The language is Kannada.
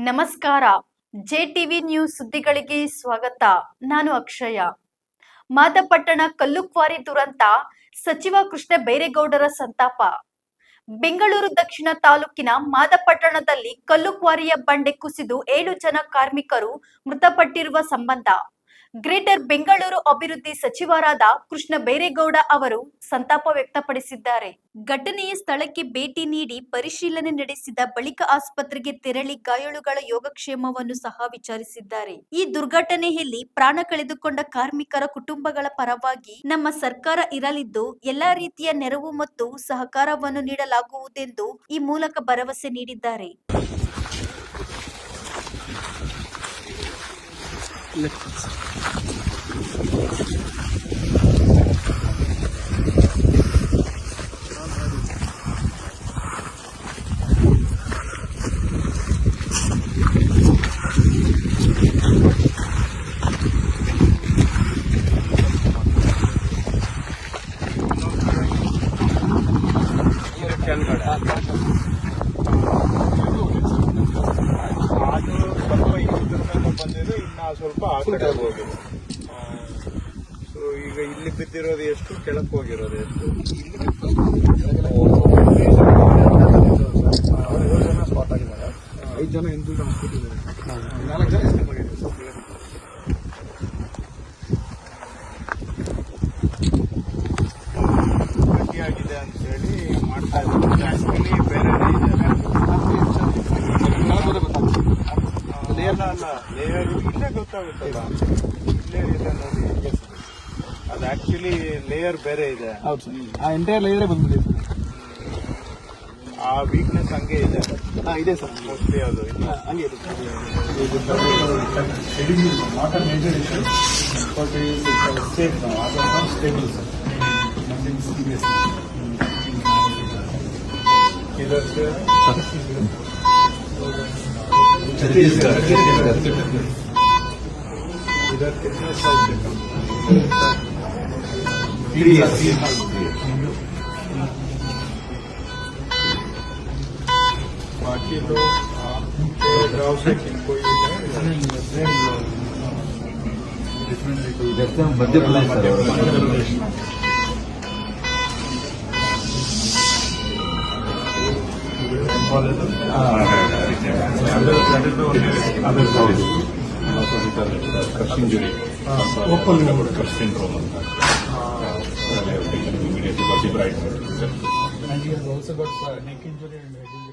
ನಮಸ್ಕಾರ. ಜೆಟಿವಿ ನ್ಯೂಸ್ ಸುದ್ದಿಗಳಿಗೆ ಸ್ವಾಗತ. ನಾನು ಅಕ್ಷಯ. ಮಾದಪಟ್ಟಣ ಕಲ್ಲುಕ್ವಾರಿ ದುರಂತ, ಸಚಿವ ಕೃಷ್ಣ ಬೈರೇಗೌಡರ ಸಂತಾಪ. ಬೆಂಗಳೂರು ದಕ್ಷಿಣ ತಾಲೂಕಿನ ಮಾದಪಟ್ಟಣದಲ್ಲಿ ಕಲ್ಲುಕ್ವಾರಿಯ ಬಂಡೆ ಕುಸಿದು 7 ಜನ ಕಾರ್ಮಿಕರು ಮೃತಪಟ್ಟಿರುವ ಸಂಬಂಧ ಗ್ರೇಟರ್ ಬೆಂಗಳೂರು ಅಭಿವೃದ್ಧಿ ಸಚಿವರಾದ ಕೃಷ್ಣ ಬೈರೇಗೌಡ ಅವರು ಸಂತಾಪ ವ್ಯಕ್ತಪಡಿಸಿದ್ದಾರೆ. ಘಟನೆಯ ಸ್ಥಳಕ್ಕೆ ಭೇಟಿ ನೀಡಿ ಪರಿಶೀಲನೆ ನಡೆಸಿದ ಬಳಿಕ ಆಸ್ಪತ್ರೆಗೆ ತೆರಳಿ ಗಾಯಾಳುಗಳ ಯೋಗಕ್ಷೇಮವನ್ನು ಸಹ ವಿಚಾರಿಸಿದ್ದಾರೆ. ಈ ದುರ್ಘಟನೆಯಲ್ಲಿ ಪ್ರಾಣ ಕಳೆದುಕೊಂಡ ಕಾರ್ಮಿಕರ ಕುಟುಂಬಗಳ ಪರವಾಗಿ ನಮ್ಮ ಸರ್ಕಾರ ಇರಲಿದ್ದು ಎಲ್ಲಾ ರೀತಿಯ ನೆರವು ಮತ್ತು ಸಹಕಾರವನ್ನು ನೀಡಲಾಗುವುದೆಂದು ಈ ಮೂಲಕ ಭರವಸೆ ನೀಡಿದ್ದಾರೆ. ಸ್ವಲ್ಪ ಆ ಕಡೆ ಹೋಗಿದೆ. ಸೊ ಈಗ ಇಲ್ಲಿ ಬಿದ್ದಿರೋದು ಎಷ್ಟು, ಕೆಳಕ್ಕೆ ಹೋಗಿರೋದು ಎಷ್ಟು? 7 ಜನ ಸ್ಪಾಟ್ ಆಗಿದ್ದಾರೆ, 5 ಜನ ಹಿಂದೂ ಹಾಸ್ಪಿಟಲ್, 4 ಜನ ಎಸ್ಕೇಪ್ ಆಗಿದ್ದಾರೆ. ಗಟ್ಟಿಯಾಗಿದೆ ಅಂತ ಹೇಳಿ ಮಾಡ್ತಾ ಇದ್ದಾರೆ. ಆಕ್ಚುಲಿ ಬೇರೆನೇ ಇದ್ದಾರೆ. ಲೇಯರ್ ಇಲ್ಲೇ ಗೊತ್ತಾಗುತ್ತಲ್ಲ, ಲೇಯರ್ ಇದೆ ನೋಡಿ. ಅದು ಆಕ್ಚುಲಿ ಲೇಯರ್ ಬೇರೆ ಇದೆ. ಹೌದು ಸರ್, ಆ ಎಂಟೈರ್ ಲೇಯರೇ ಬಂದ್ಬಿಟ್ಟಿದೆ. ಆ ವೀಕ್ನೆಸ್ ಹಂಗೆ ಇದೆ. ಇದೆ ಸರ್, ಮೋಸ್ಟ್ಲಿ ಅದು ಹಂಗೆ ಇದೆ. Not a major issue, but safe stable sir. इधर कितने साल से कम? 3 साल। बाकी लोग गाँव से कोई Madhya Pradesh crushing injury, open crush syndrome. Immediately got the right. And he has also got neck injury and head injury.